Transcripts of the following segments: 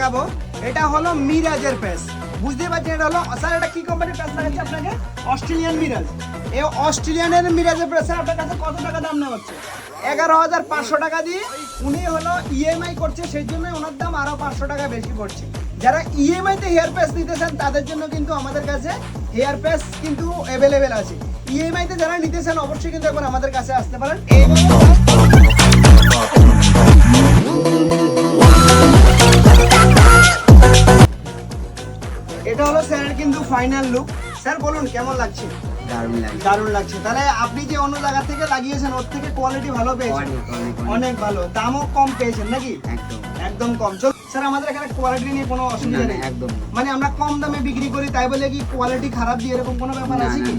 দেখাবো। এটা হলো মিরাজের প্যাচ, বুঝতে পারছেন? এটা হলো স্যার, এটা কি কোম্পানির প্যাচ লাগাচ্ছে আপনাকে? অস্ট্রেলিয়ান মিরাজ। এই অস্ট্রেলিয়ানের মিরাজের প্যাচের আপনার কাছে কত টাকা দাম নেওয়া হচ্ছে? 11,500 টাকা দিয়ে উনি হলো ইএমআই করছে, সেই জন্য ওনার দাম আরো 500 টাকা বেশি পড়ছে। যারা ইএমআই তে হেয়ার প্যাচ নিতে চান তাদের জন্য কিন্তু আমাদের কাছে হেয়ার প্যাচ কিন্তু অ্যাভেলেবেল আছে। ইএমআই তে যারা নিতে চান অবশ্যই কিন্তু একবার আমাদের কাছে আসতে পারেন। এটা হলো স্যারের কিন্তু ফাইনাল লুক। স্যার বলুন কেমন লাগছে? দারুণ লাগছে। তাহলে আপনি যে অন্য জায়গা থেকে লাগিয়েছেন ওর থেকে কোয়ালিটি ভালো পেয়েছেন? অনেক ভালো। দামও কম পেয়েছেন নাকি? একদম কম। চল স্যার, আমাদের এখানে কোয়ালিটি নিয়ে কোনো অসুবিধা নেই একদম। মানে আমরা কম দামে বিক্রি করি তাই বলে কি কোয়ালিটি খারাপ দিয়ে এরকম কোনো ব্যাপার আছে কি?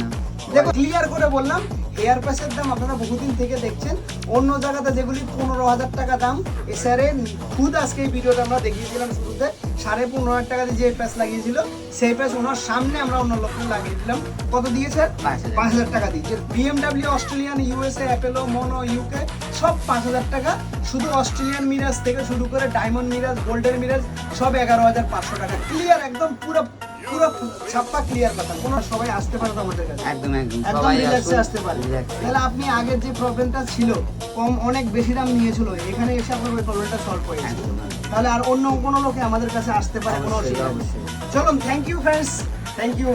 দেখো ক্লিয়ার করে বললাম, হেয়ার প্যাচের দাম আপনারা বহুদিন থেকে দেখছেন, অন্য জায়গাতে যেগুলি 15,000 টাকা দাম, এ স্যারের খুদ আজকে এই ভিডিওটা আমরা দেখিয়েছিলাম শুরুতে 15,500 টাকা দিয়ে যে প্যাচ লাগিয়েছিল সেই প্যাচ ওনার সামনে আমরা অন্য লোককে লাগিয়ে দিলাম। কত দিয়েছে? 5,000 টাকা দিয়েছে। বিএমডাব্লিউ, অস্ট্রেলিয়ান, ইউএসএ, অ্যাপেলো, মনো, ইউকে সব 5,000 টাকা। শুধু অস্ট্রেলিয়ান মিরাজ থেকে শুরু করে ডায়মন্ড মিরাজ, গোল্ডেন মিরাজ সব 11,500 টাকা। ক্লিয়ার, একদম পুরো পুরো ছাপ্পা ক্লিয়ার কথা। কোনো সবাই আসতে পারে তো আমাদের কাছে? একদম রিল্যাক্সে আসতে পারে। তাহলে আপনি আগের যে প্রবলেমটা ছিল, কম অনেক বেশি দাম নিয়েছিল, এখানে এসে আপনার ওই প্রবলেমটা সলভ হয়ে গেছে। তাহলে আর অন্য কোনো লোকে আমাদের কাছে আসতে পারে, কোনো অসুবিধা নেই। চলুন, thank you friends, thank you.